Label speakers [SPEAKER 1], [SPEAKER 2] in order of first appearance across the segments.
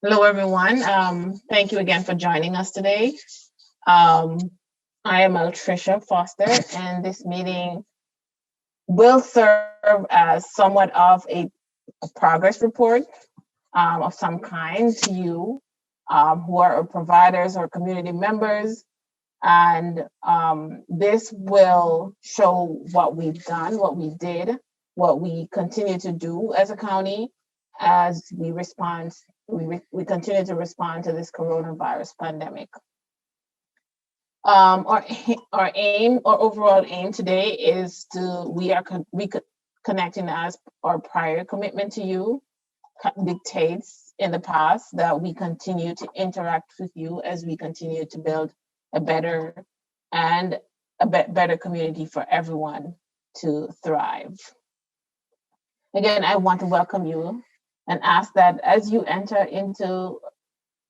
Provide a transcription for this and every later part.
[SPEAKER 1] Hello, everyone. Thank you again for joining us today. Um, I am Altricia Foster, and this meeting will serve as somewhat of a progress report of some kind to you who are providers or community members. And this will show what we've done, what we did, what we continue to do as a county as we continue to respond to this coronavirus pandemic. Our aim, our overall aim today is to we are connecting as our prior commitment to you dictates in the past that we continue to interact with you as we continue to build a better and better community for everyone to thrive. Again, I want to welcome you and ask that as you enter into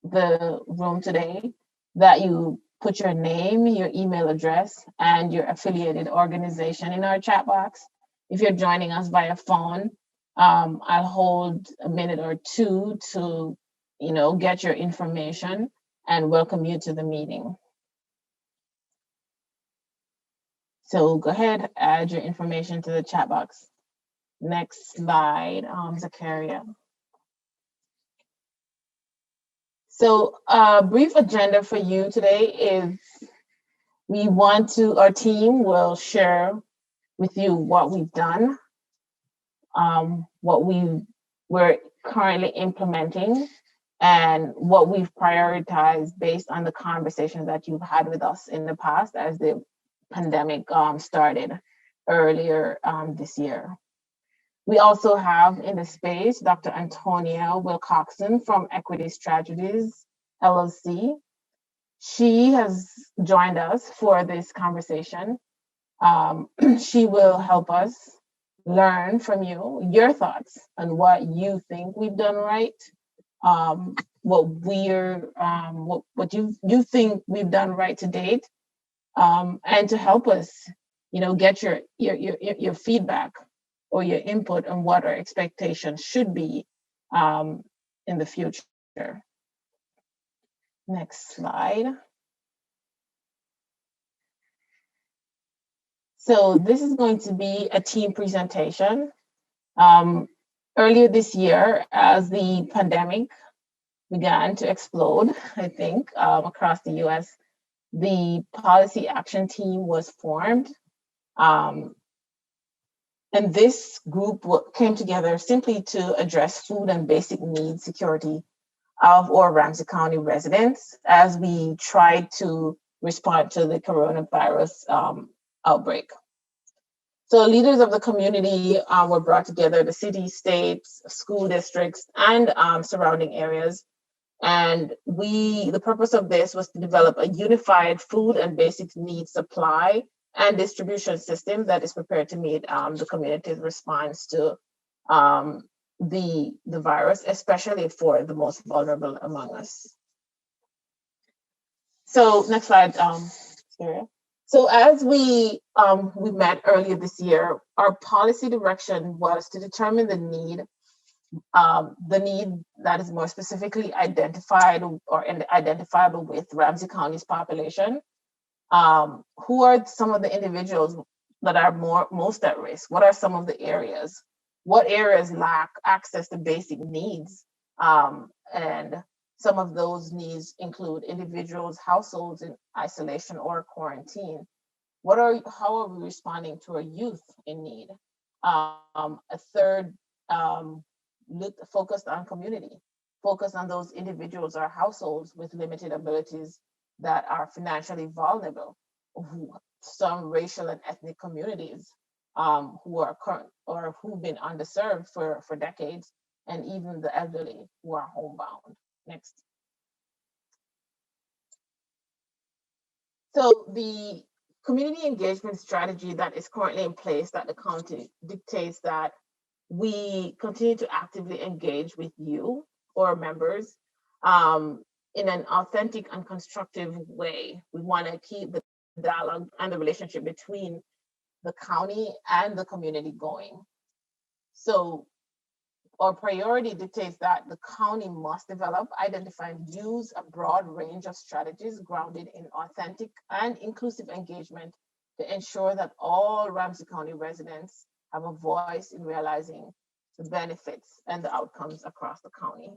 [SPEAKER 1] the room today, that you put your name, your email address, and your affiliated organization in our chat box. If you're joining us via phone, I'll hold a minute or two to, get your information and welcome you to the meeting. So go ahead, add your information to the chat box. Next slide, Zakaria. So a brief agenda for you today is our team will share with you what we've done, what we're currently implementing, and what we've prioritized based on the conversations that you've had with us in the past as the pandemic started earlier this year. We also have in the space Dr. Antonia Wilcoxon from Equity Strategies, LLC. She has joined us for this conversation. She will help us learn from you, your thoughts on what you think we've done right, what you think we've done right to date, and to help us, get your feedback or your input on what our expectations should be in the future. Next slide. So this is going to be a team presentation. Earlier this year, as the pandemic began to explode, I think, across the US, the policy action team was formed. And this group came together simply to address food and basic needs security of our Ramsey County residents as we tried to respond to the coronavirus outbreak. So leaders of the community were brought together, the city, states, school districts, and surrounding areas. And the purpose of this was to develop a unified food and basic needs supply and distribution system that is prepared to meet the community's response to the virus, especially for the most vulnerable among us. So next slide, Sarah. So as we met earlier this year, our policy direction was to determine the need that is more specifically identified or identifiable with Ramsey County's population. Who are some of the individuals that are most at risk? What are some of the areas? What areas lack access to basic needs? And some of those needs include individuals, households in isolation or quarantine. How are we responding to our youth in need? A third, focused on community, focused on those individuals or households with limited abilities that are financially vulnerable, some racial and ethnic communities who are current or who've been underserved for decades, and even the elderly who are homebound. Next. So the community engagement strategy that is currently in place at the county dictates that we continue to actively engage with you or members in an authentic and constructive way. We want to keep the dialogue and the relationship between the county and the community going. So Our priority dictates that the county must develop, identify, and use a broad range of strategies grounded in authentic and inclusive engagement to ensure that all Ramsey County residents have a voice in realizing the benefits and the outcomes across the county.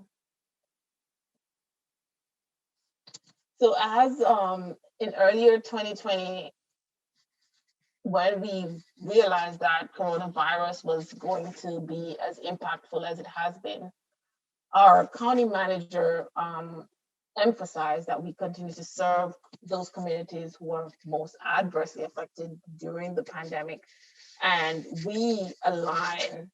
[SPEAKER 1] So as in earlier 2020, when we realized that coronavirus was going to be as impactful as it has been, our county manager emphasized that we continue to serve those communities who are most adversely affected during the pandemic. And we align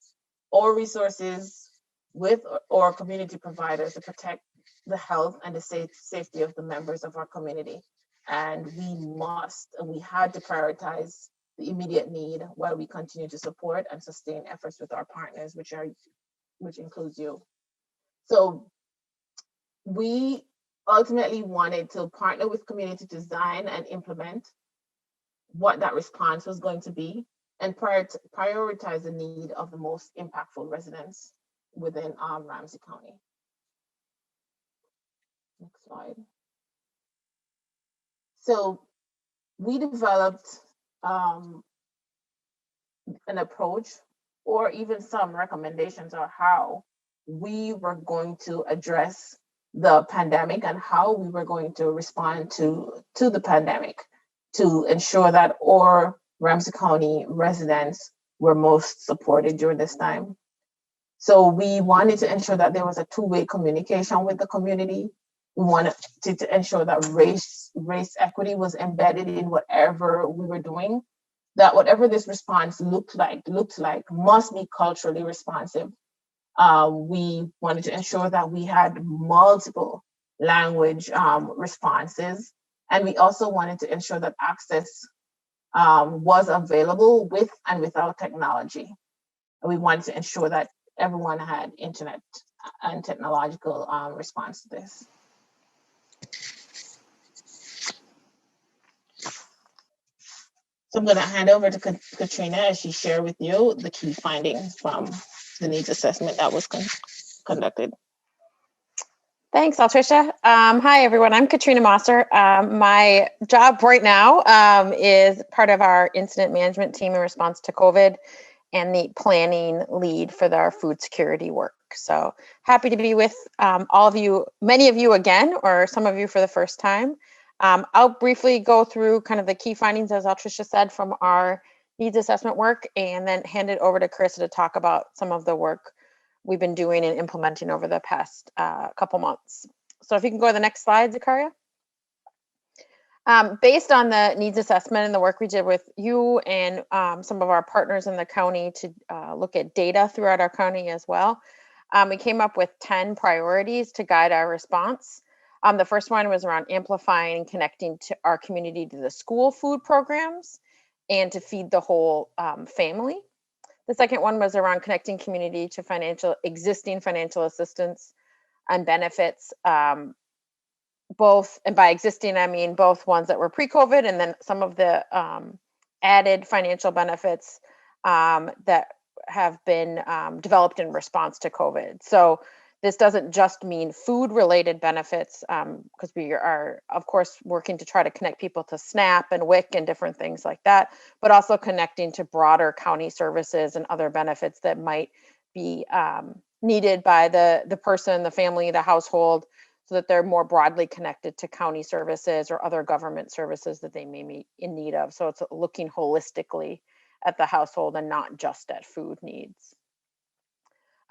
[SPEAKER 1] our resources with our community providers to protect the health and the safety of the members of our community. And we had to prioritize the immediate need while we continue to support and sustain efforts with our partners, which includes you. So we ultimately wanted to partner with community to design and implement what that response was going to be and prioritize the need of the most impactful residents within Ramsey County. Next slide. So we developed an approach or even some recommendations on how we were going to address the pandemic and how we were going to respond to the pandemic to ensure that our Ramsey County residents were most supported during this time. So we wanted to ensure that there was a two-way communication with the community. We wanted to ensure that race equity was embedded in whatever we were doing, that whatever this response looked like must be culturally responsive. We wanted to ensure that we had multiple language responses, and we also wanted to ensure that access was available with and without technology. And we wanted to ensure that everyone had internet and technological response to this. So I'm going to hand over to Katrina as she share with you the key findings from the needs assessment that was conducted.
[SPEAKER 2] Thanks, Altricia. Hi, everyone. I'm Katrina Mosser. My job right now is part of our incident management team in response to COVID and the planning lead for our food security work. So happy to be with all of you, many of you again, or some of you for the first time. I'll briefly go through kind of the key findings, as Altricia said, from our needs assessment work, and then hand it over to Carissa to talk about some of the work we've been doing and implementing over the past couple months. So if you can go to the next slide, Zakaria. Based on the needs assessment and the work we did with you and some of our partners in the county to look at data throughout our county as well, we came up with 10 priorities to guide our response. The first one was around amplifying and connecting to our community to the school food programs and to feed the whole family. The second one was around connecting community to existing financial assistance and benefits, both, and by existing, I mean both ones that were pre-COVID and then some of the added financial benefits that have been developed in response to COVID. So this doesn't just mean food-related benefits, because we are, of course, working to try to connect people to SNAP and WIC and different things like that, but also connecting to broader county services and other benefits that might be needed by the person, the family, the household, so that they're more broadly connected to county services or other government services that they may be in need of. So it's looking holistically at the household and not just at food needs.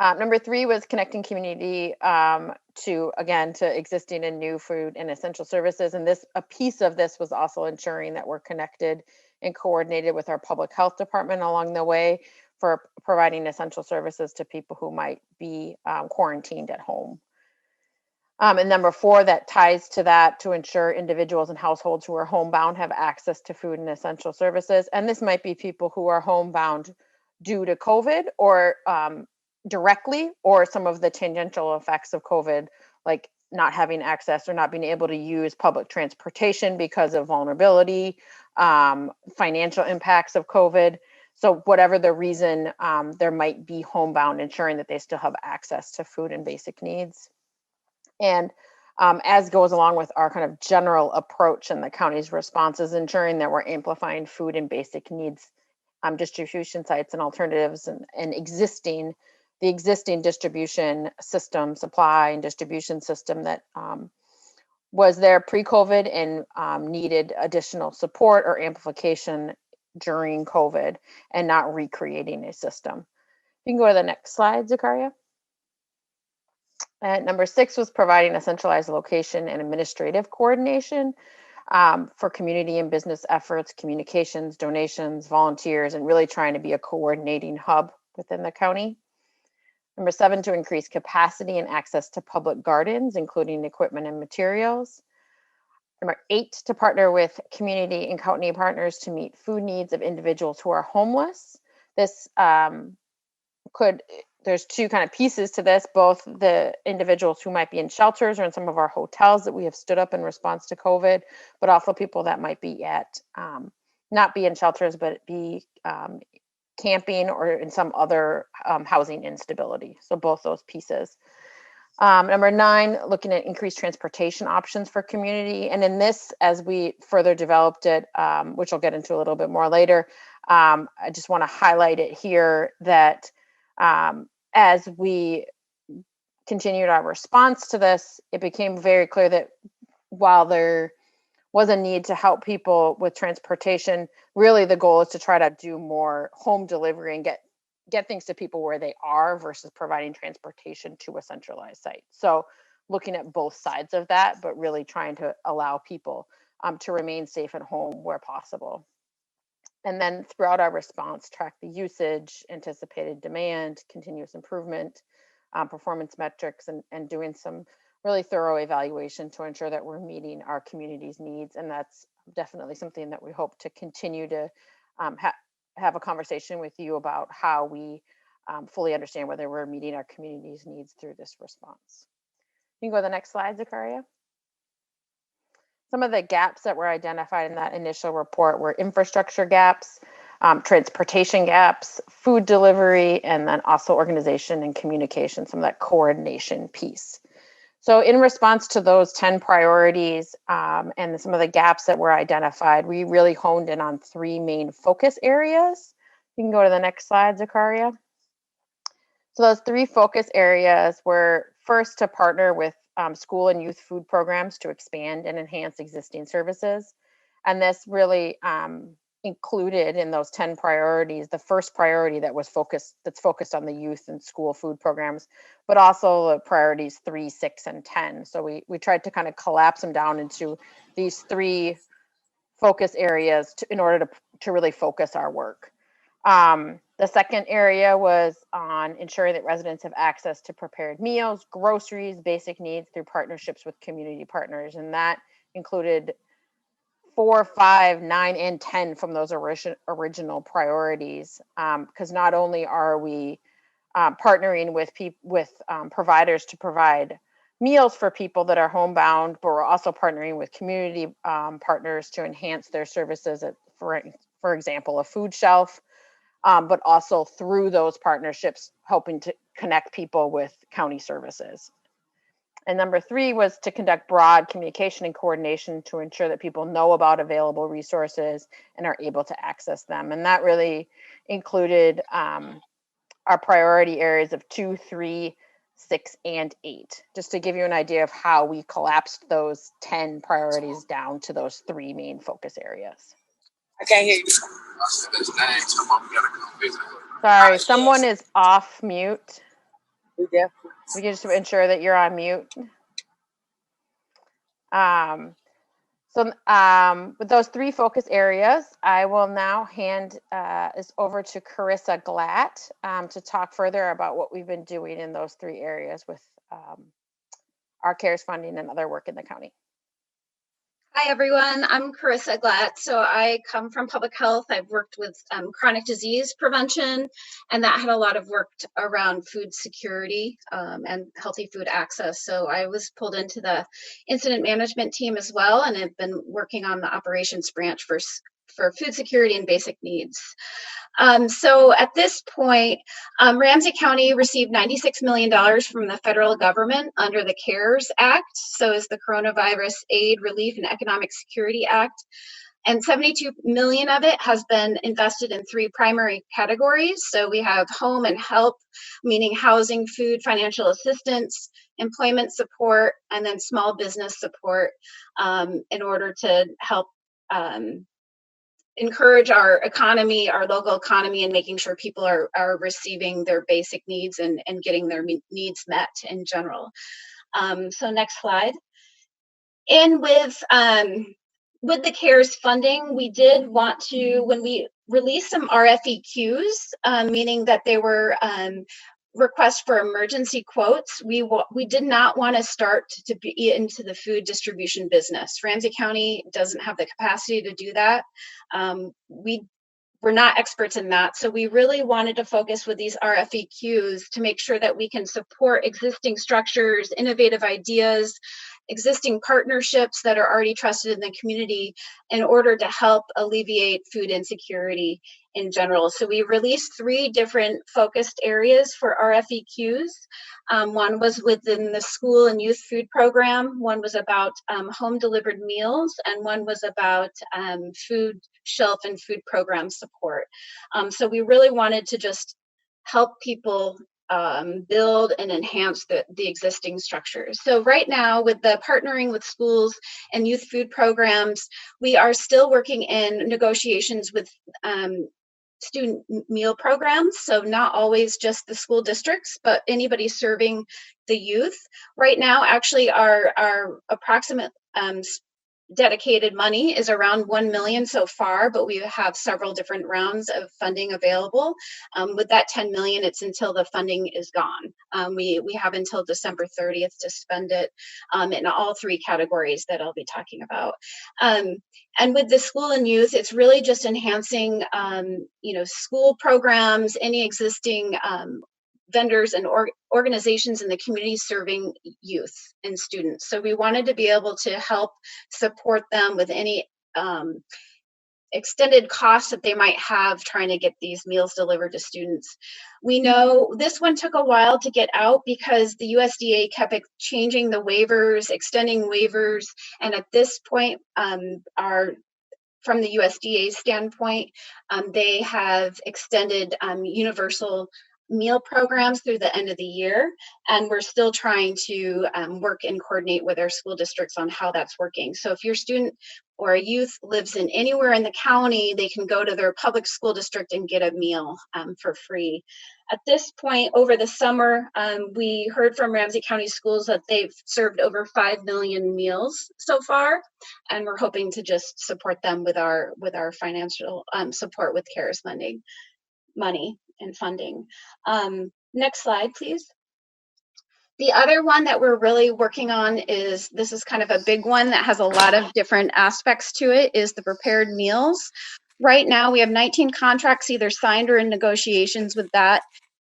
[SPEAKER 2] Number 3 was connecting community to existing and new food and essential services. And a piece of this was also ensuring that we're connected and coordinated with our public health department along the way for providing essential services to people who might be quarantined at home. And number 4, that ties to that, to ensure individuals and households who are homebound have access to food and essential services. And this might be people who are homebound due to COVID or directly, or some of the tangential effects of COVID, like not having access or not being able to use public transportation because of vulnerability, financial impacts of COVID. So whatever the reason, there might be homebound, ensuring that they still have access to food and basic needs. And as goes along with our kind of general approach and the county's responses, ensuring that we're amplifying food and basic needs distribution sites and alternatives, and the existing distribution system, supply and distribution system that was there pre-COVID and needed additional support or amplification during COVID, and not recreating a system. You can go to the next slide, Zakaria. And number 6 was providing a centralized location and administrative coordination for community and business efforts, communications, donations, volunteers, and really trying to be a coordinating hub within the county. Number 7, to increase capacity and access to public gardens, including equipment and materials. Number 8, to partner with community and county partners to meet food needs of individuals who are homeless. This there's two kind of pieces to this, both the individuals who might be in shelters or in some of our hotels that we have stood up in response to COVID, but also people that might be at, not be in shelters, but be camping or in some other housing instability. So both those pieces. Number 9, looking at increased transportation options for community. And in this, as we further developed it, which I'll get into a little bit more later, I just want to highlight it here that as we continued our response to this, it became very clear that while there was a need to help people with transportation, really the goal is to try to do more home delivery and get things to people where they are versus providing transportation to a centralized site. So looking at both sides of that, but really trying to allow people to remain safe at home where possible. And then throughout our response, track the usage, anticipated demand, continuous improvement, performance metrics, and doing some really thorough evaluation to ensure that we're meeting our community's needs. And that's definitely something that we hope to continue to have a conversation with you about, how we fully understand whether we're meeting our community's needs through this response. You can go to the next slide, Zakaria. Some of the gaps that were identified in that initial report were infrastructure gaps, transportation gaps, food delivery, and then also organization and communication, some of that coordination piece. So in response to those 10 priorities and some of the gaps that were identified, we really honed in on 3 main focus areas. You can go to the next slide, Zakaria. So those 3 focus areas were, first, to partner with school and youth food programs to expand and enhance existing services. And this really included in those 10 priorities, the first priority that's focused on the youth and school food programs, but also the priorities 3, 6, and 10. So we tried to kind of collapse them down into these 3 focus areas in order to really focus our work. The second area was on ensuring that residents have access to prepared meals, groceries, basic needs through partnerships with community partners. And that included 4, 5, 9, and 10 from those original priorities. Because not only are we partnering with providers to provide meals for people that are homebound, but we're also partnering with community partners to enhance their services, for example, a food shelf. But also through those partnerships, helping to connect people with county services. And number 3 was to conduct broad communication and coordination to ensure that people know about available resources and are able to access them. And that really included our priority areas of 2, 3, 6, and 8, just to give you an idea of how we collapsed those 10 priorities down to those 3 main focus areas.
[SPEAKER 3] I can't hear you.
[SPEAKER 2] Sorry, someone is off mute.
[SPEAKER 3] Yeah.
[SPEAKER 2] We can just ensure that you're on mute. With those 3 focus areas, I will now hand this over to Carissa Glatt to talk further about what we've been doing in those 3 areas with our CARES funding and other work in the county.
[SPEAKER 4] Hi, everyone. I'm Carissa Glatt. So I come from public health. I've worked with chronic disease prevention, and that had a lot of work around food security and healthy food access. So I was pulled into the incident management team as well, and have been working on the operations branch for for food security and basic needs. So at this point, Ramsey County received $96 million from the federal government under the CARES Act, so is the Coronavirus Aid, Relief, and Economic Security Act. And 72 million of it has been invested in 3 primary categories. So we have home and help, meaning housing, food, financial assistance, employment support, and then small business support in order to help encourage our economy, our local economy, and making sure people are receiving their basic needs and getting their needs met in general. So next slide. And with the CARES funding, we did want to, when we released some RFEQs, meaning that they were requests for emergency quotes, we did not want to start to be into the food distribution business. Ramsey County doesn't have the capacity to do that. We're not experts in that. So we really wanted to focus with these RFEQs to make sure that we can support existing structures, innovative ideas, existing partnerships that are already trusted in the community in order to help alleviate food insecurity in general. So we released 3 different focused areas for RFEQs. One was within the school and youth food program, one was about home delivered meals, and one was about food shelf and food program support. So we really wanted to just help people build and enhance the existing structures. So right now, with the partnering with schools and youth food programs, we are still working in negotiations with student meal programs. So not always just the school districts, but anybody serving the youth. Right now, actually, our approximate dedicated money is around 1 million so far, but we have several different rounds of funding available. With that 10 million, it's until the funding is gone. We have until December 30th to spend it in all 3 categories that I'll be talking about. And with the school and youth, it's really just enhancing, school programs, any existing vendors and organizations in the community serving youth and students. So we wanted to be able to help support them with any extended costs that they might have trying to get these meals delivered to students. We know this one took a while to get out because the USDA kept changing the waivers, extending waivers, and at this point, from the USDA standpoint, they have extended universal meal programs through the end of the year, and we're still trying to work and coordinate with our school districts on how that's working. So if your student or a youth lives in anywhere in the county, they can go to their public school district and get a meal for free. At this point, over the summer, we heard from Ramsey County Schools that they've served over 5 million meals so far, and we're hoping to just support them with our financial support with CARES lending money and funding. Next slide, please. The other one that we're really working on is, this is kind of a big one that has a lot of different aspects to it, is the prepared meals. Right now, we have 19 contracts either signed or in negotiations with that.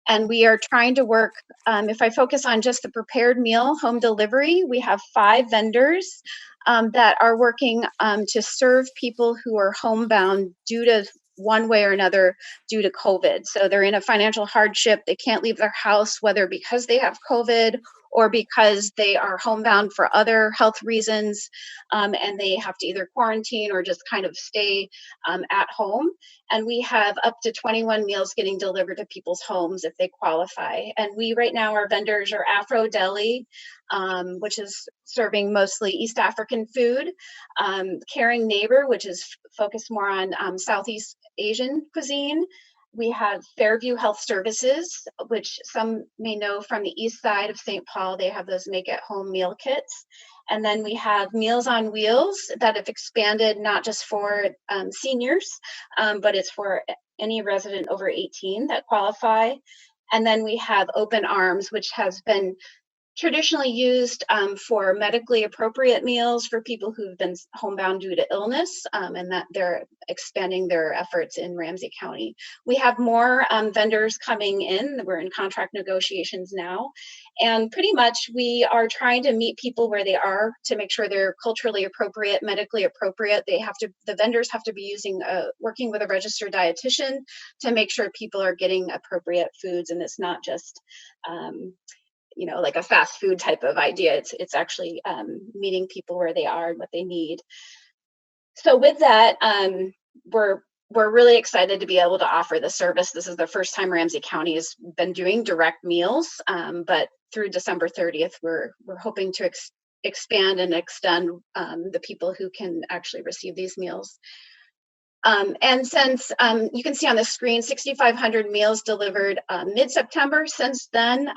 [SPEAKER 4] And we are trying to work, if I focus on just the prepared meal home delivery, we have 5 vendors that are working to serve people who are homebound due to one way or another due to COVID. So they're in a financial hardship. They can't leave their house, whether because they have COVID or because they are homebound for other health reasons, and they have to either quarantine or just kind of stay at home. And we have up to 21 meals getting delivered to people's homes if they qualify. And we right now, our vendors are Afro Deli, which is serving mostly East African food, Caring Neighbor, which is focused more on Southeast Asian cuisine. We have Fairview Health Services, which some may know from the east side of St. Paul. They have those make-at-home meal kits. And then we have Meals on Wheels that have expanded not just for seniors, but it's for any resident over 18 that qualify. And then we have Open Arms, which has been traditionally used for medically appropriate meals for people who've been homebound due to illness, and that they're expanding their efforts in Ramsey County. We have more vendors coming in. We're in contract negotiations now. And pretty much we are trying to meet people where they are to make sure they're culturally appropriate, medically appropriate. The vendors have to be working with a registered dietitian to make sure people are getting appropriate foods, and it's not just like a fast food type of idea. It's actually meeting people where they are and what they need. So with that, we're really excited to be able to offer the service. This is the first time Ramsey County has been doing direct meals, but through December 30th, we're hoping to expand and extend the people who can actually receive these meals. And since you can see on the screen, 6,500 meals delivered mid-September. Since then,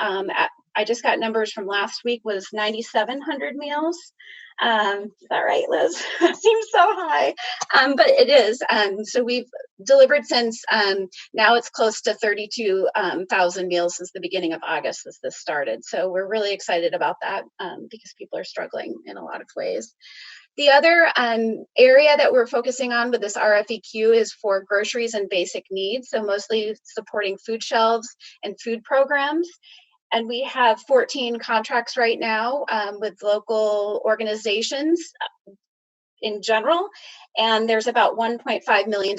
[SPEAKER 4] I just got numbers from last week, was 9,700 meals. Is that right, Liz? Seems so high, but it is. So we've delivered since, now it's close to 32,000 meals since the beginning of August as this started. So we're really excited about that because people are struggling in a lot of ways. The other area that we're focusing on with this RFEQ is for groceries and basic needs, so mostly supporting food shelves and food programs. And we have 14 contracts right now with local organizations in general, and there's about $1.5 million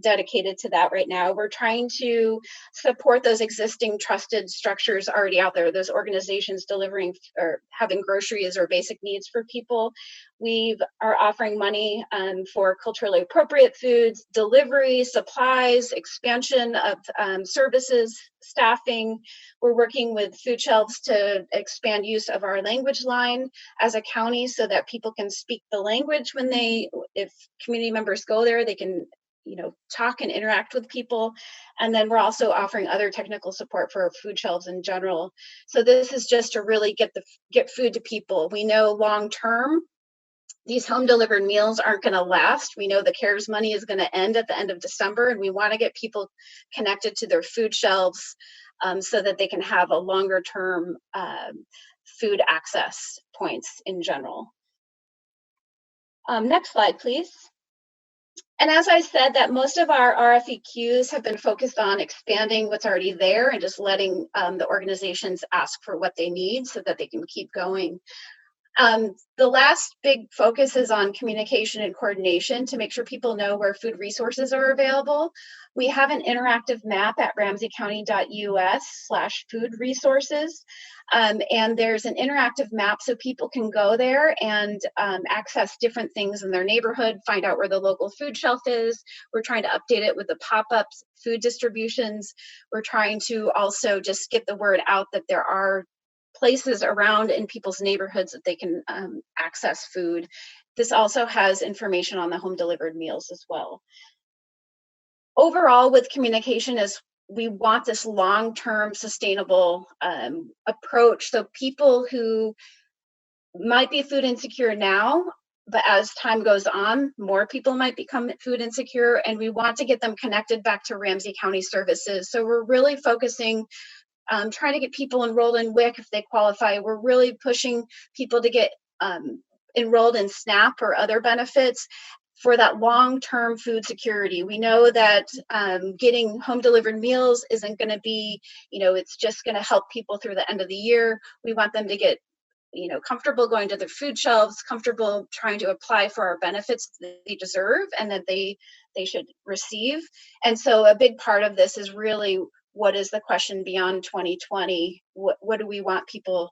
[SPEAKER 4] dedicated to that right now. We're trying to support those existing trusted structures already out there, those organizations delivering or having groceries or basic needs for people. We are offering money for culturally appropriate foods, delivery, supplies, expansion of services, staffing. We're working with food shelves to expand use of our language line as a county so that people can speak the language if community members go there, they can talk and interact with people. And then we're also offering other technical support for food shelves in general. So this is just to really get food to people. We know long term these home delivered meals aren't going to last. We know the CARES money is going to end at the end of December, and we want to get people connected to their food shelves so that they can have a longer term food access points in general. Next slide, please. And as I said, that most of our RFEQs have been focused on expanding what's already there and just letting the organizations ask for what they need so that they can keep going. The last big focus is on communication and coordination to make sure people know where food resources are available. We have an interactive map at ramseycounty.us/food resources. And there's an interactive map so people can go there and access different things in their neighborhood, find out where the local food shelf is. We're trying to update it with the pop-ups, food distributions. We're trying to also just get the word out that there are places around in people's neighborhoods that they can access food. This also has information on the home delivered meals as well. Overall, with communication, is we want this long-term sustainable approach. So people who might be food insecure now, but as time goes on, more people might become food insecure, and we want to get them connected back to Ramsey County services. So we're really focusing trying to get people enrolled in WIC if they qualify. We're really pushing people to get enrolled in SNAP or other benefits for that long-term food security. We know that getting home delivered meals isn't going to be, it's just going to help people through the end of the year. We want them to get comfortable going to their food shelves, comfortable trying to apply for our benefits that they deserve and that they should receive. And so a big part of this is really, what is the question beyond 2020? What do we want people,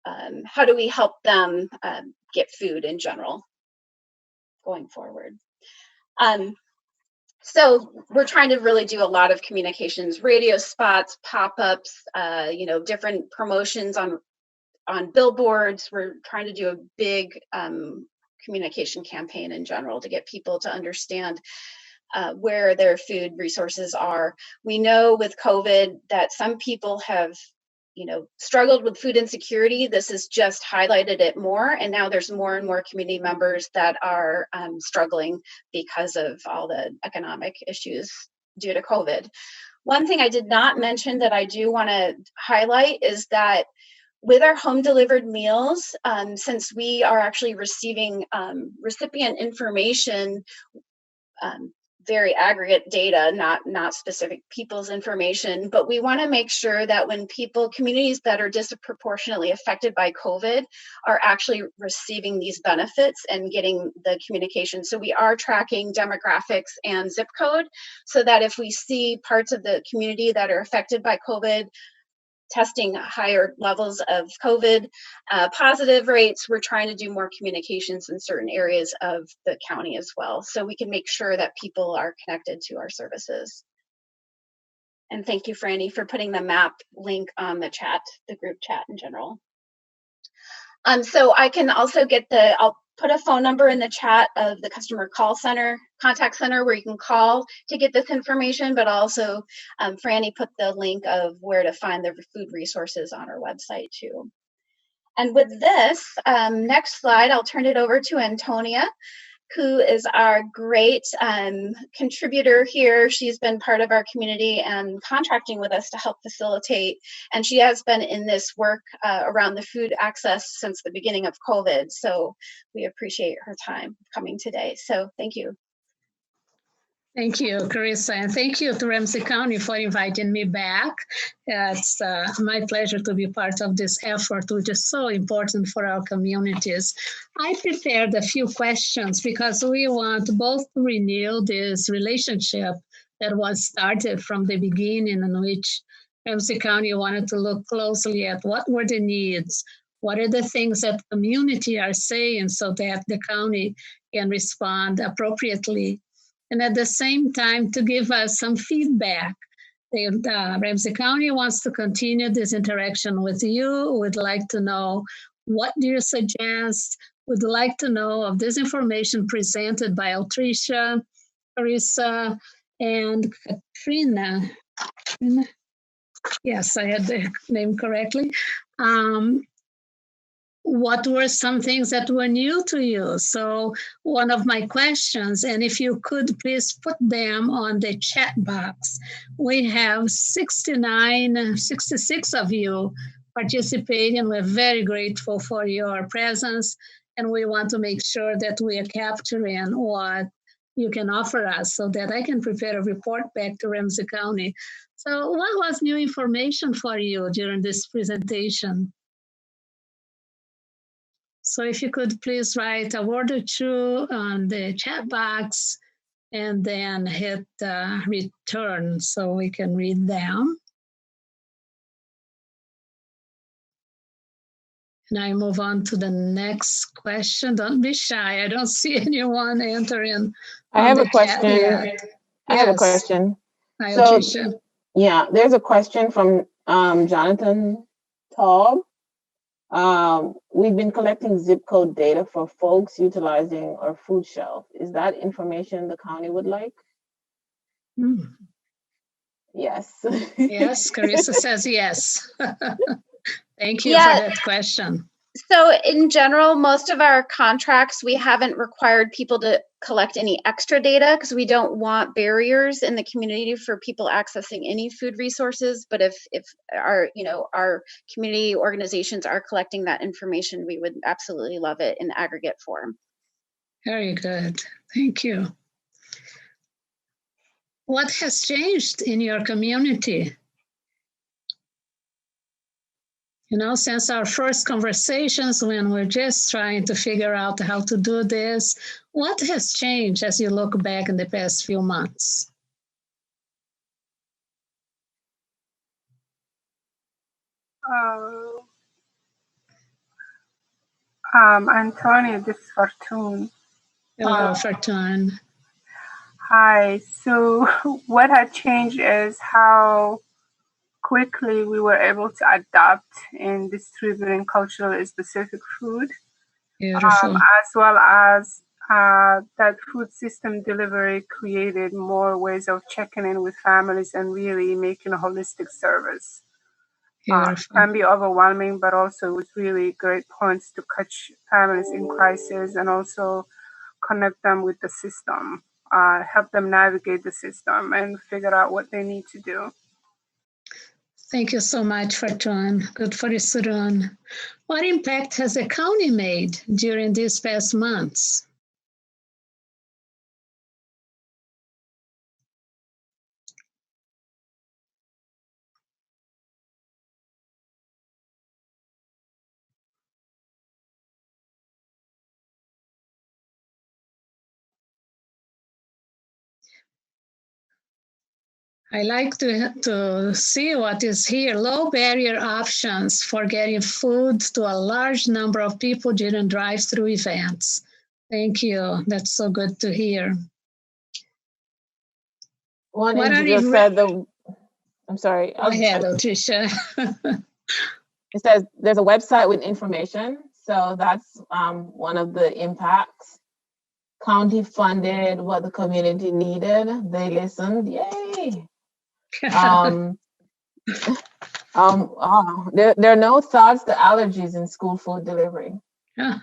[SPEAKER 4] how do we help them get food in general going forward? So we're trying to really do a lot of communications, radio spots, pop-ups, different promotions on billboards. We're trying to do a big communication campaign in general to get people to understand where their food resources are. We know with COVID that some people have, struggled with food insecurity. This has just highlighted it more. And now there's more and more community members that are struggling because of all the economic issues due to COVID. One thing I did not mention that I do want to highlight is that with our home delivered meals, since we are actually receiving recipient information, very aggregate data, not specific people's information, but we want to make sure that when communities that are disproportionately affected by COVID are actually receiving these benefits and getting the communication. So we are tracking demographics and zip code so that if we see parts of the community that are affected by COVID testing higher levels of COVID positive rates, we're trying to do more communications in certain areas of the county as well, so we can make sure that people are connected to our services. And thank you, Franny, for putting the map link on the chat, the group chat in general. So I can also get I'll put a phone number in the chat of the customer call center, contact center, where you can call to get this information, but also Franny put the link of where to find the food resources on our website too. And with this, next slide, I'll turn it over to Antonia, who is our great contributor here. She's been part of our community and contracting with us to help facilitate. And she has been in this work around the food access since the beginning of COVID. So we appreciate her time coming today. So thank you.
[SPEAKER 5] Thank you, Carissa, and thank you to Ramsey County for inviting me back. It's my pleasure to be part of this effort, which is so important for our communities. I prepared a few questions because we want both to renew this relationship that was started from the beginning, in which Ramsey County wanted to look closely at what were the needs, what are the things that community are saying so that the county can respond appropriately. And at the same time, to give us some feedback. Ramsey County wants to continue this interaction with you. Would like to know, what do you suggest? Would like to know of this information presented by Altricia, Carissa, and Katrina. Yes, I had the name correctly. What were some things that were new to you? So one of my questions, and if you could please put them on the chat box. We have 66 of you participating. We're very grateful for your presence, and we want to make sure that we are capturing what you can offer us so that I can prepare a report back to Ramsey County. So what was new information for you during this presentation? So if you could please write a word or two on the chat box and then hit return so we can read them. And I move on to the next question. Don't be shy. I don't see anyone entering.
[SPEAKER 1] I have a question. I have a question.
[SPEAKER 5] Hi,
[SPEAKER 1] So,
[SPEAKER 5] Tricia.
[SPEAKER 1] yeah, there's a question from Jonathan Taub. We've been collecting zip code data for folks utilizing our food shelf. Is that information the county would like? Yes.
[SPEAKER 5] Yes, Carissa says yes. Thank you for that question.
[SPEAKER 4] So in general, most of our contracts, we haven't required people to collect any extra data because we don't want barriers in the community for people accessing any food resources. But if our community organizations are collecting that information, we would absolutely love it in aggregate form. Very good. Thank you.
[SPEAKER 5] What has changed in your community? You know, since our first conversations when we're just trying to figure out how to do this, what has changed as you look back in the past few months?
[SPEAKER 6] Antonio, this is Fortune.
[SPEAKER 5] Hello, Fortune.
[SPEAKER 6] Hi. So what had changed is how quickly we were able to adapt in distributing culturally specific food, as well as that food system delivery created more ways of checking in with families and really making a holistic service. Can be overwhelming, but also with really great points to catch families in crisis and also connect them with the system, help them navigate the system and figure out what they need to do.
[SPEAKER 5] Thank you so much, Fortune. Good for you, Surun. What impact has the county made during these past months? I like to see what is here. Low barrier options for getting food to a large number of people during drive-through events. Thank you. That's so good to hear.
[SPEAKER 1] One
[SPEAKER 5] What are
[SPEAKER 1] individual
[SPEAKER 5] you?
[SPEAKER 1] said I'm sorry.
[SPEAKER 5] Go ahead, Tricia.
[SPEAKER 1] It says there's a website with information. So that's one of the impacts. County funded what the community needed. They listened. Yay. There are no thoughts to allergies in school food delivery.
[SPEAKER 5] Yeah.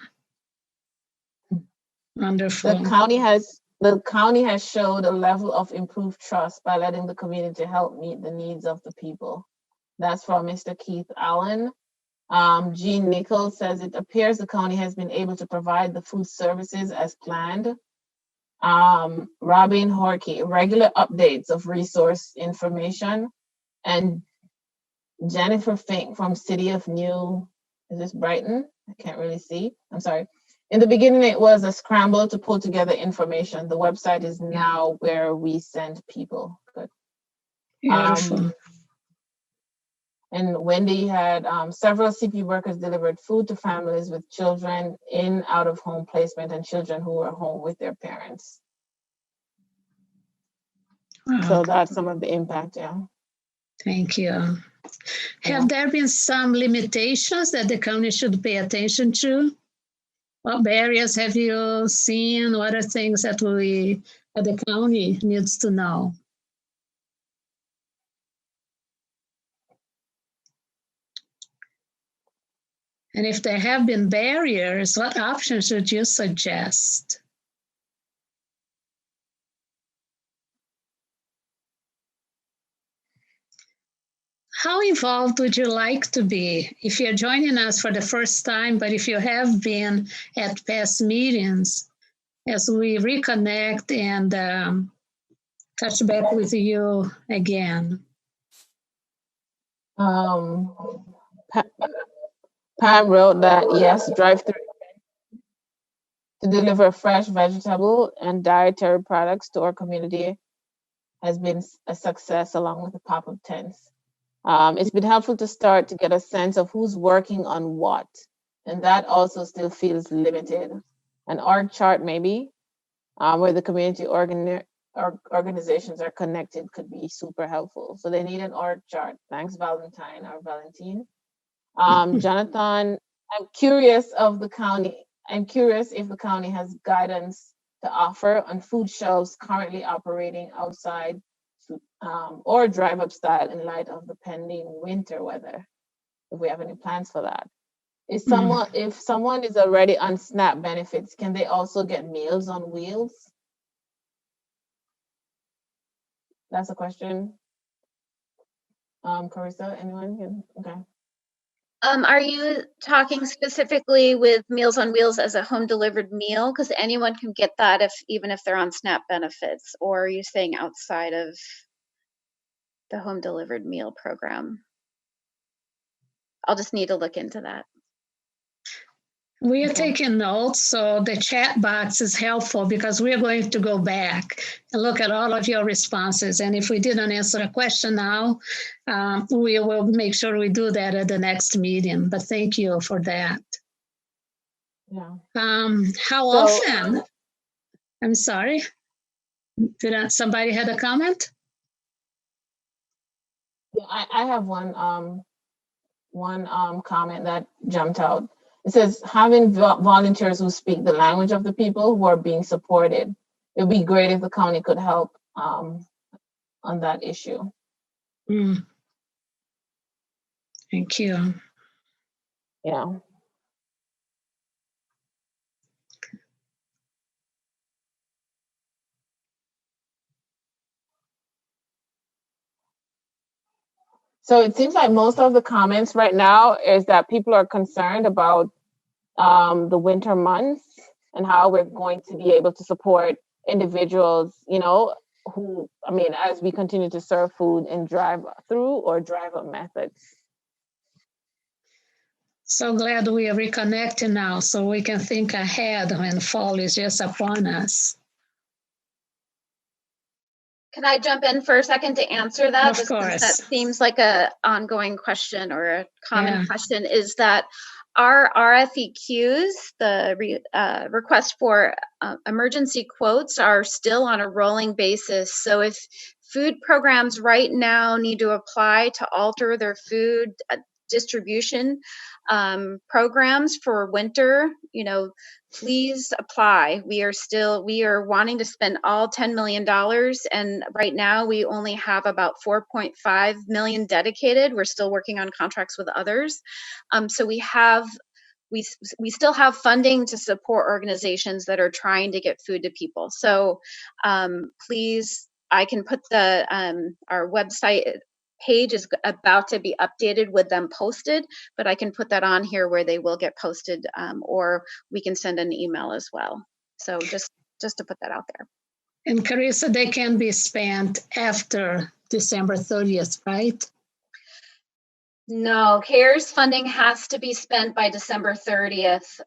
[SPEAKER 5] Wonderful.
[SPEAKER 1] The county has showed a level of improved trust by letting the community help meet the needs of the people. That's from Mr. Keith Allen. Jean Nichols says it appears the county has been able to provide the food services as planned. Robin Horkey, regular updates of resource information. And Jennifer Fink from City of New, is this Brighton? I can't really see. I'm sorry. In the beginning, it was a scramble to pull together information. The website is now where we send people. Good.
[SPEAKER 5] Beautiful.
[SPEAKER 1] And Wendy had several CP workers delivered food to families with children in out-of-home placement and children who were home with their parents.
[SPEAKER 5] Wow.
[SPEAKER 1] So that's some of the impact, yeah.
[SPEAKER 5] Thank you. Have there been some limitations that the county should pay attention to? What barriers have you seen? What are things that the county needs to know? And if there have been barriers, what options would you suggest? How involved would you like to be? If you're joining us for the first time, but if you have been at past meetings, as we reconnect and touch back with you again.
[SPEAKER 1] Pam wrote that, yes, drive-through to deliver fresh vegetable and dietary products to our community has been a success along with the pop-up tents. It's been helpful to start to get a sense of who's working on what, and that also still feels limited. An org chart maybe, where the community organizations are connected could be super helpful. So they need an org chart. Thanks, Valentine or Valentine. Jonathan, I'm curious if the county has guidance to offer on food shelves currently operating outside or drive-up style in light of the pending winter weather. If we have any plans for that. If someone is already on SNAP benefits, can they also get Meals on Wheels? That's a question. Carissa, anyone can? Okay.
[SPEAKER 4] Are you talking specifically with Meals on Wheels as a home delivered meal? Because anyone can get that even if they're on SNAP benefits, or are you saying outside of the home delivered meal program? I'll just need to look into that.
[SPEAKER 5] We are taking notes, so the chat box is helpful because we're going to go back and look at all of your responses. And if we didn't answer a question now, we will make sure we do that at the next meeting. But thank you for that.
[SPEAKER 1] Yeah.
[SPEAKER 5] How often? I'm sorry. Somebody had a comment?
[SPEAKER 1] Yeah, I have one comment that jumped out. It says having volunteers who speak the language of the people who are being supported. It would be great if the county could help on that issue.
[SPEAKER 5] Thank you.
[SPEAKER 1] Yeah. So it seems like most of the comments right now is that people are concerned about the winter months and how we're going to be able to support individuals, who, I mean, as we continue to serve food in drive-through or drive-up methods.
[SPEAKER 5] So glad we are reconnecting now so we can think ahead when fall is just upon us.
[SPEAKER 4] Can I jump in for a second to answer that?
[SPEAKER 5] Of
[SPEAKER 4] Just because that
[SPEAKER 5] course.
[SPEAKER 4] seems like a ongoing question or a common
[SPEAKER 5] Yeah.
[SPEAKER 4] question, is that our RFEQs, the request for emergency quotes, are still on a rolling basis. So if food programs right now need to apply to alter their food distribution programs for winter, please apply. We are wanting to spend all $10 million. And right now we only have about 4.5 million dedicated. We're still working on contracts with others. So we still have funding to support organizations that are trying to get food to people. So please, I can put our website page is about to be updated with them posted, but I can put that on here where they will get posted, or we can send an email as well. So just to put that out there.
[SPEAKER 5] And Carissa, they can be spent after December 30th, right?
[SPEAKER 4] No, CARES funding has to be spent by December 30th,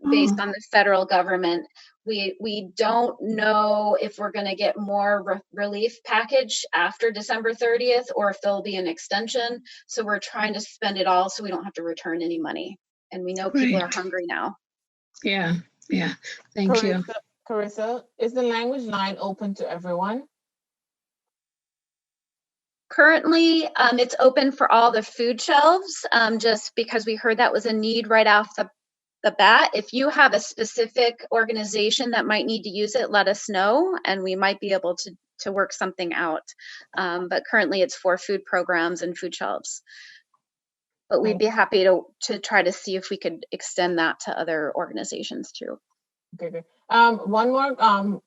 [SPEAKER 4] based on the federal government. We don't know if we're going to get more relief package after December 30th or if there'll be an extension. So we're trying to spend it all so we don't have to return any money. And we know people are hungry now.
[SPEAKER 5] Yeah. Thank you.
[SPEAKER 1] Carissa, is the language line open to everyone?
[SPEAKER 4] Currently, it's open for all the food shelves, just because we heard that was a need right off the bat. If you have a specific organization that might need to use it, let us know, and we might be able to work something out. But currently, it's for food programs and food shelves. But we'd be happy to try to see if we could extend that to other organizations too.
[SPEAKER 1] Okay, good. One more,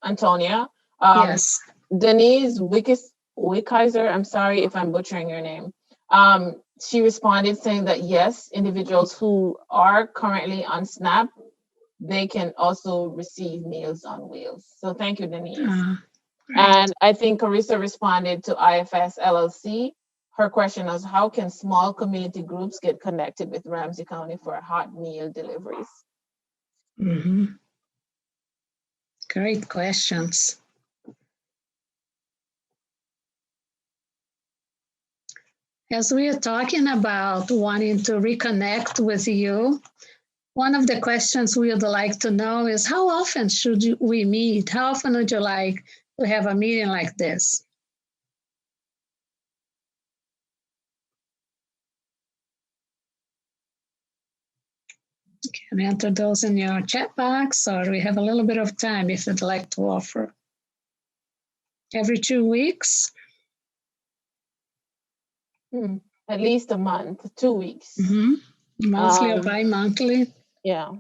[SPEAKER 1] Antonia.
[SPEAKER 5] Yes.
[SPEAKER 1] Denise Wickheiser, I'm sorry if I'm butchering your name. She responded saying that yes, individuals who are currently on SNAP, they can also receive Meals on Wheels. So thank you, Denise. And I think Carissa responded to IFS LLC. Her question was, how can small community groups get connected with Ramsey County for hot meal deliveries?
[SPEAKER 5] Mm-hmm. Great questions. As we are talking about wanting to reconnect with you, one of the questions we would like to know is, how often should we meet? How often would you like to have a meeting like this? You can enter those in your chat box, or we have a little bit of time if you'd like to offer. Every 2 weeks?
[SPEAKER 1] At least a month, 2 weeks.
[SPEAKER 5] Mm-hmm. Monthly or bi-monthly?
[SPEAKER 1] Yeah.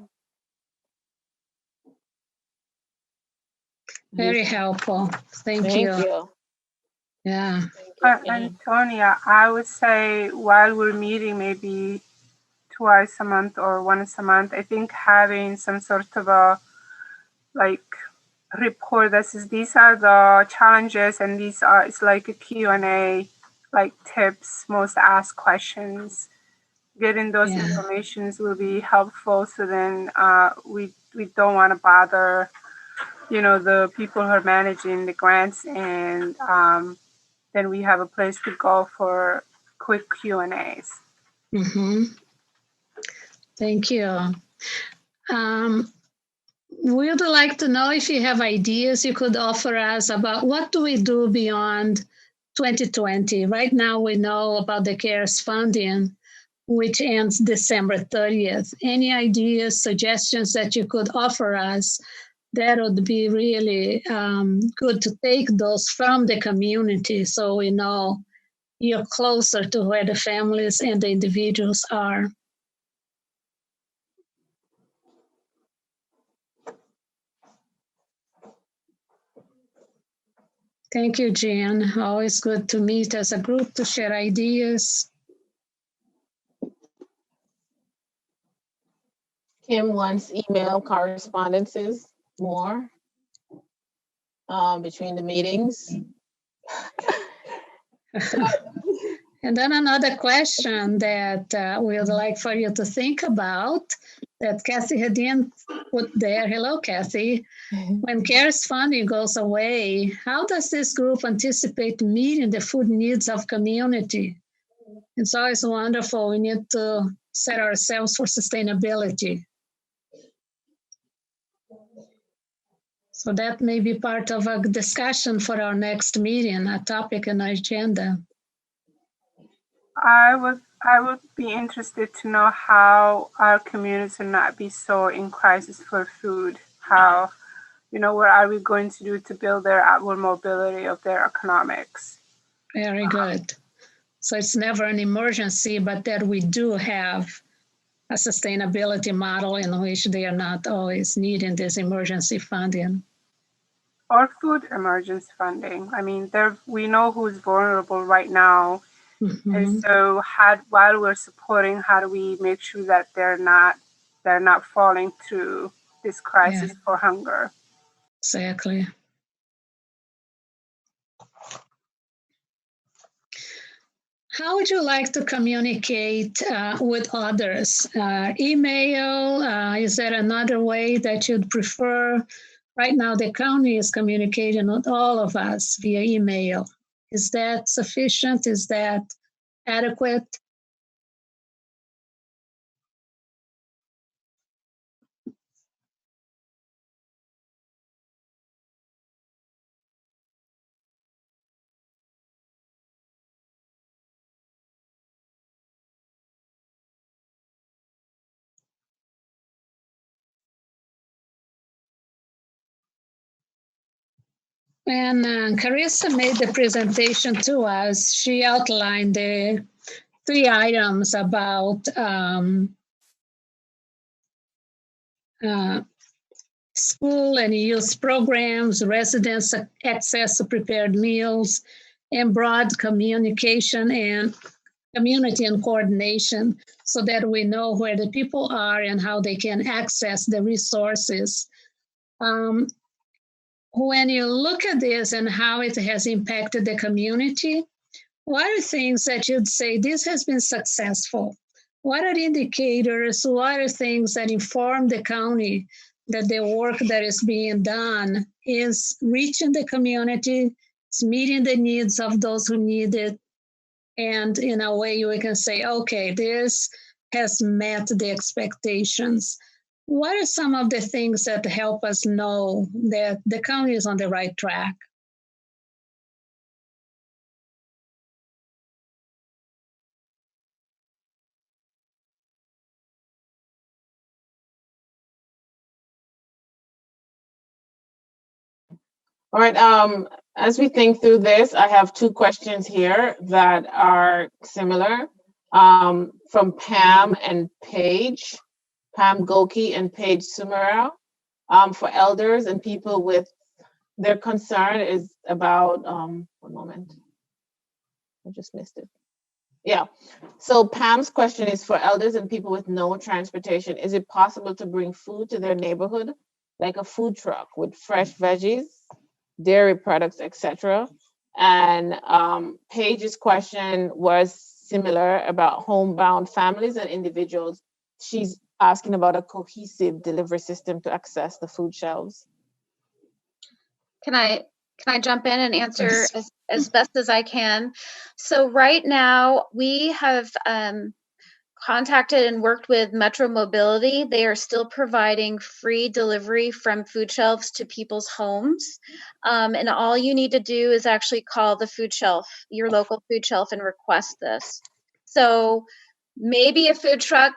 [SPEAKER 5] Very helpful. Thank you. Yeah.
[SPEAKER 6] Antonia, I would say while we're meeting maybe twice a month or once a month, I think having some sort of a report that says these are the challenges and it's like a Q&A, like tips, most asked questions. Getting those informations will be helpful. So then we don't want to bother, the people who are managing the grants, and then we have a place to go for quick Q&As.
[SPEAKER 5] Mm-hmm. Thank you. We would like to know if you have ideas you could offer us about what do we do beyond 2020. Right now we know about the CARES funding, which ends December 30th. Any ideas, suggestions that you could offer us? That would be really good to take those from the community so we know you're closer to where the families and the individuals are. Thank you, Jan. Always good to meet as a group to share ideas.
[SPEAKER 1] Kim wants email correspondences more between the meetings.
[SPEAKER 5] And then another question that we would like for you to think about that Kathy Hedin put there. Hello, Kathy. When CARES funding goes away, how does this group anticipate meeting the food needs of community? It's always wonderful. We need to set ourselves for sustainability. So that may be part of a discussion for our next meeting, a topic and agenda.
[SPEAKER 6] I would be interested to know how our communities will not be so in crisis for food. How, what are we going to do to build their outward mobility of their economics?
[SPEAKER 5] Very good. So it's never an emergency, but that we do have a sustainability model in which they are not always needing this emergency funding.
[SPEAKER 6] Or food emergency funding. I mean, we know who's vulnerable right now. Mm-hmm. And so while we're supporting, how do we make sure that they're not falling through this crisis for hunger?
[SPEAKER 5] Exactly. How would you like to communicate with others? Email? Is there another way that you'd prefer? Right now, the county is communicating with all of us via email. Is that sufficient? Is that adequate? When Carissa made the presentation to us, she outlined the 3 items about school and youth programs, residents' access to prepared meals, and broad communication and community and coordination so that we know where the people are and how they can access the resources. When you look at this and how it has impacted the community, what are things that you'd say this has been successful? What are indicators? What are things that inform the county that the work that is being done is reaching the community, it's meeting the needs of those who need it, and in a way we can say, okay, this has met the expectations. What are some of the things that help us know that the county is on the right track?
[SPEAKER 1] All right, as we think through this, I have 2 questions here that are similar from Pam and Paige, Pam Goki and Paige Sumera, for elders and people with, their concern is about, one moment, I just missed it. Yeah, so Pam's question is for elders and people with no transportation. Is it possible to bring food to their neighborhood, like a food truck with fresh veggies, dairy products, etc.? And Paige's question was similar about homebound families and individuals. She's asking about a cohesive delivery system to access the food shelves.
[SPEAKER 4] Can I jump in and answer as best as I can? So right now we have contacted and worked with Metro Mobility. They are still providing free delivery from food shelves to people's homes. And all you need to do is actually call the food shelf, your local food shelf, and request this. So maybe a food truck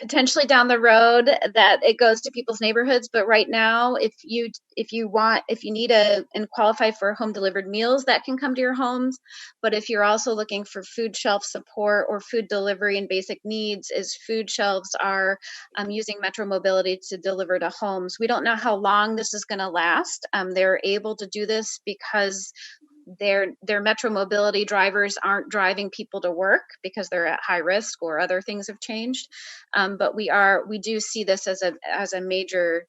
[SPEAKER 4] potentially down the road that it goes to people's neighborhoods, but right now if you need and qualify for home delivered meals, that can come to your homes. But if you're also looking for food shelf support or food delivery and basic needs, is food shelves are using Metro Mobility to deliver to homes. We don't know how long this is going to last. They're able to do this because their Metro mobility drivers aren't driving people to work because they're at high risk or other things have changed. But we do see this as a major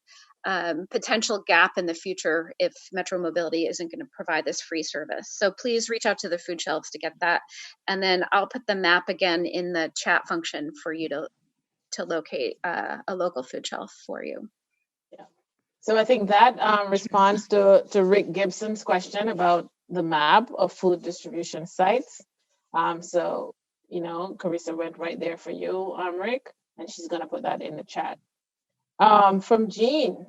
[SPEAKER 4] potential gap in the future if Metro Mobility isn't going to provide this free service. So please reach out to the food shelves to get that. And then I'll put the map again in the chat function for you to locate a local food shelf for you.
[SPEAKER 1] Yeah. So I think that responds to Rick Gibson's question about the map of food distribution sites. So, you know, Carissa went right there for you, Rick, and she's going to put that in the chat. From Jean,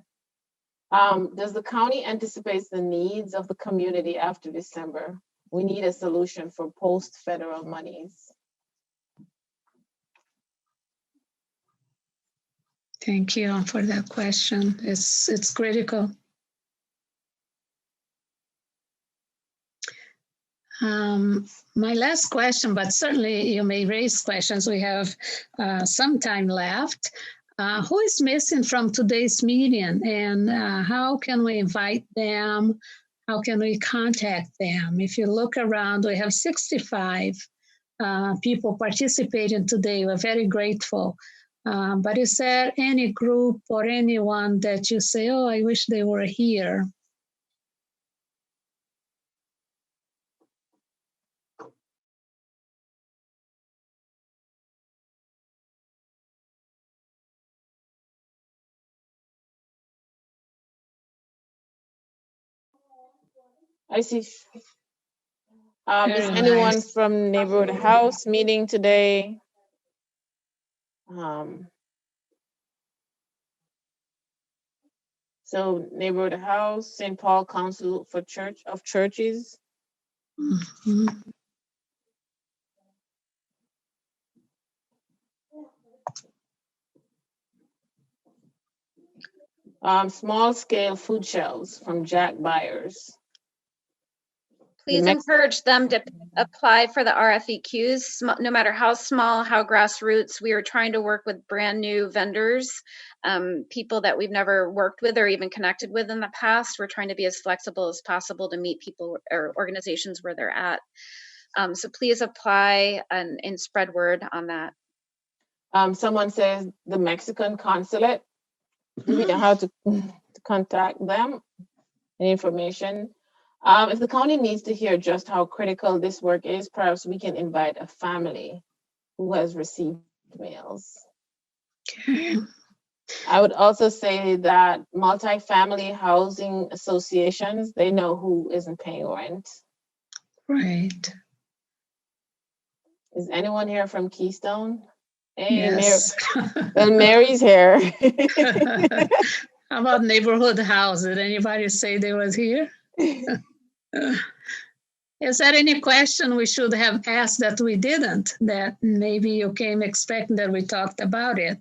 [SPEAKER 1] does the county anticipate the needs of the community after December? We need a solution for post-federal monies.
[SPEAKER 5] Thank you for that question. It's critical. My last question, but certainly you may raise questions. We have some time left. Who is missing from today's meeting, and how can we invite them? How can we contact them? If you look around, we have 65 people participating today. We're very grateful. But is there any group or anyone that you say, oh, I wish they were here?
[SPEAKER 1] I see. Is anyone
[SPEAKER 5] nice.
[SPEAKER 1] from Neighborhood House meeting today? So Neighborhood House, St. Paul Council for Churches.
[SPEAKER 5] Mm-hmm.
[SPEAKER 1] Small scale food shelves from Jack Byers.
[SPEAKER 4] Please encourage them to apply for the RFEQs, no matter how small, how grassroots. We are trying to work with brand new vendors, people that we've never worked with or even connected with in the past. We're trying to be as flexible as possible to meet people or organizations where they're at. So please apply and spread word on that.
[SPEAKER 1] Someone says the Mexican consulate. Do we know how to contact them? Any information? If the county needs to hear just how critical this work is, perhaps we can invite a family who has received mails.
[SPEAKER 5] Okay.
[SPEAKER 1] I would also say that multi-family housing associations, they know who isn't paying rent.
[SPEAKER 5] Right.
[SPEAKER 1] Is anyone here from Keystone? Hey,
[SPEAKER 5] Yes.
[SPEAKER 1] Well, Mary's here.
[SPEAKER 5] How about Neighborhood House? Did anybody say they was here? Is there any question we should have asked that we didn't, that maybe you came expecting that we talked about it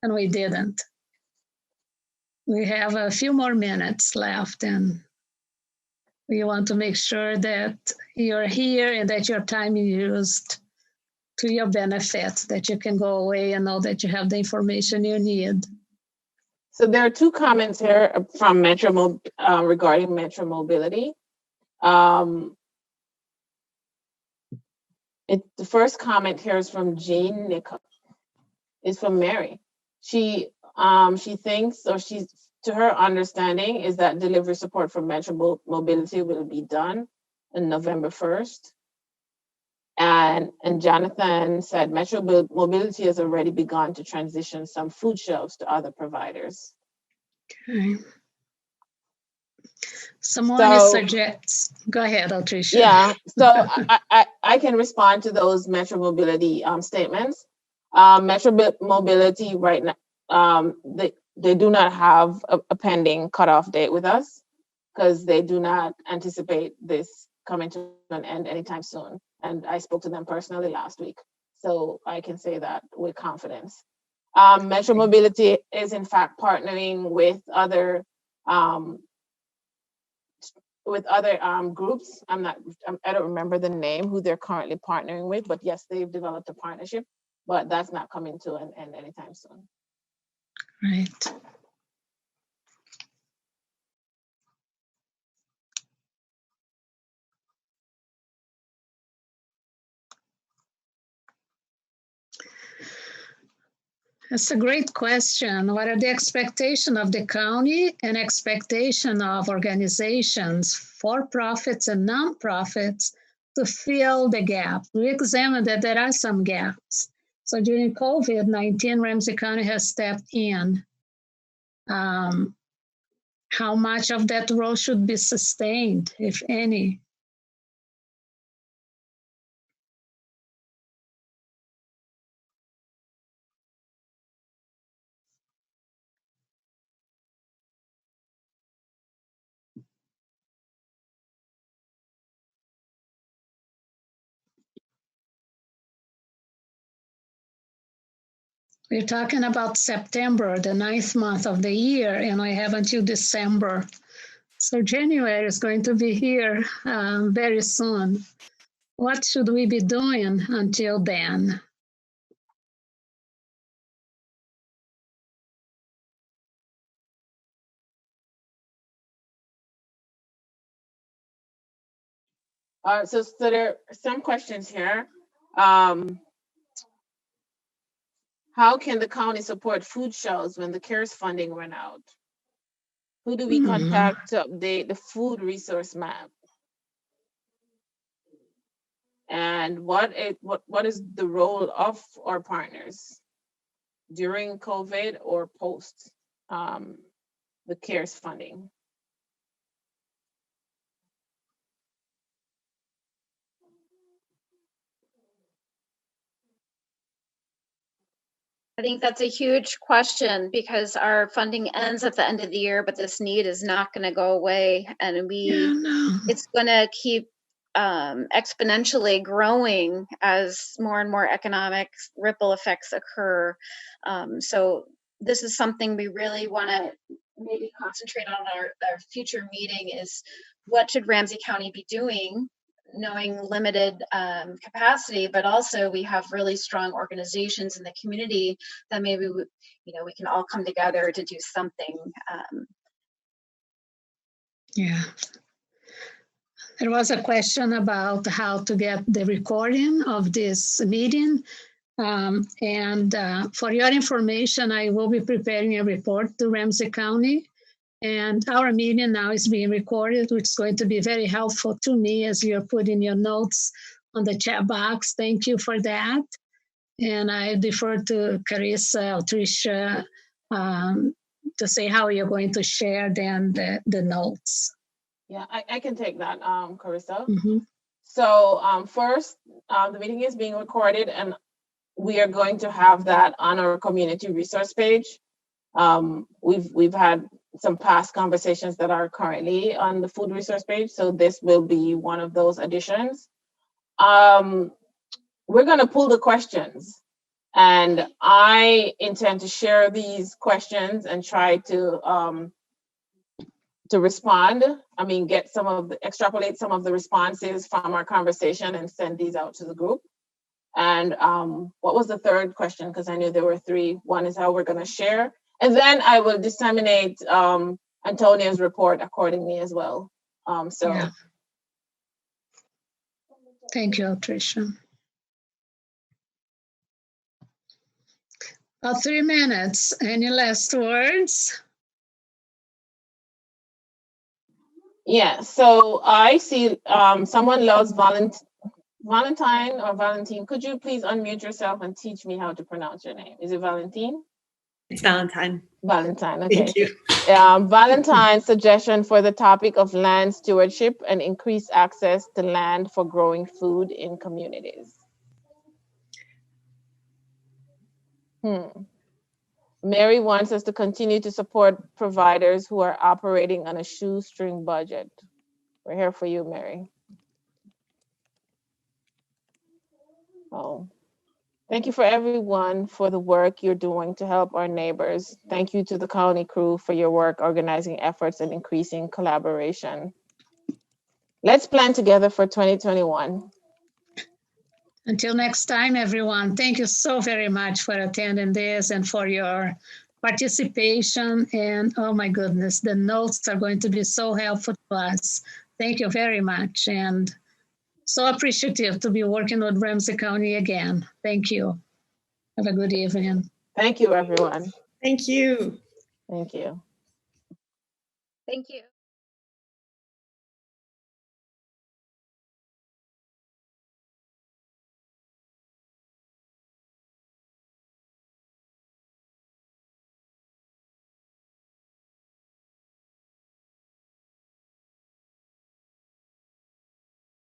[SPEAKER 5] and we didn't? We have a few more minutes left, and we want to make sure that you're here and that your time is used to your benefit, that you can go away and know that you have the information you need.
[SPEAKER 1] So there are two comments here from Metro regarding Metro Mobility. The first comment here is from Jean Nicole. It's from Mary. She thinks, or to her understanding, is that delivery support for Metro Mobility will be done on November 1st. And Jonathan said Metro Mobility has already begun to transition some food shelves to other providers.
[SPEAKER 5] Okay. Someone suggests. Go ahead, Altricia.
[SPEAKER 1] Yeah. So I can respond to those Metro Mobility statements. Metro Mobility right now, they do not have a pending cutoff date with us because they do not anticipate this coming to an end anytime soon. And I spoke to them personally last week, so I can say that with confidence. Metro Mobility is in fact partnering with other groups. I don't remember the name who they're currently partnering with, but yes, they've developed a partnership, but that's not coming to an end anytime soon.
[SPEAKER 5] Right. That's a great question. What are the expectations of the county and expectation of organizations, for-profits and non-profits, to fill the gap? We examined that there are some gaps. So during COVID-19, Ramsey County has stepped in. How much of that role should be sustained, if any? We're talking about September, the 9th month of the year, and we have until December. So January is going to be here very soon. What should we be doing until then?
[SPEAKER 1] So there are some questions here. How can the county support food shelves when the CARES funding ran out? Who do we contact to update the food resource map? And what is the role of our partners during COVID or post the CARES funding?
[SPEAKER 4] I think that's a huge question because our funding ends at the end of the year, but this need is not going to go away, and it's going to keep exponentially growing as more and more economic ripple effects occur. So this is something we really want to maybe concentrate on our future meeting is what should Ramsey County be doing, knowing limited capacity, but also we have really strong organizations in the community that maybe we can all come together to do something.
[SPEAKER 5] Yeah. There was a question about how to get the recording of this meeting. For your information, I will be preparing a report to Ramsey County. And our meeting now is being recorded, which is going to be very helpful to me as you're putting your notes on the chat box. Thank you for that. And I defer to Carissa or Tricia to say how you're going to share then the notes.
[SPEAKER 1] Yeah, I can take that, Carissa. Mm-hmm. So first, the meeting is being recorded and we are going to have that on our community resource page. We've had some past conversations that are currently on the food resource page. So this will be one of those additions. We're going to pull the questions and I intend to share these questions and try to respond. I mean, extrapolate some of the responses from our conversation and send these out to the group. And what was the third question? Because I knew there were three. One is how we're going to share. And then I will disseminate Antonia's report accordingly as well.
[SPEAKER 5] Yeah. Thank you, Tricia. About 3 minutes. Any last words?
[SPEAKER 1] Yeah, so I see someone loves Valentine or Valentine. Could you please unmute yourself and teach me how to pronounce your name? Is it Valentine?
[SPEAKER 7] It's Valentine.
[SPEAKER 1] Valentine, okay.
[SPEAKER 7] Thank you.
[SPEAKER 1] Valentine's suggestion for the topic of land stewardship and increased access to land for growing food in communities. Mary wants us to continue to support providers who are operating on a shoestring budget. We're here for you, Mary. Oh. Thank you for everyone for the work you're doing to help our neighbors. Thank you to the county crew for your work organizing efforts and increasing collaboration. Let's plan together for 2021.
[SPEAKER 5] Until next time, everyone, thank you so very much for attending this and for your participation. And oh my goodness, the notes are going to be so helpful to us. Thank you very much. And so appreciative to be working with Ramsey County again. Thank you. Have a good evening.
[SPEAKER 1] Thank you, everyone.
[SPEAKER 7] Thank you.
[SPEAKER 1] Thank you.
[SPEAKER 4] Thank you.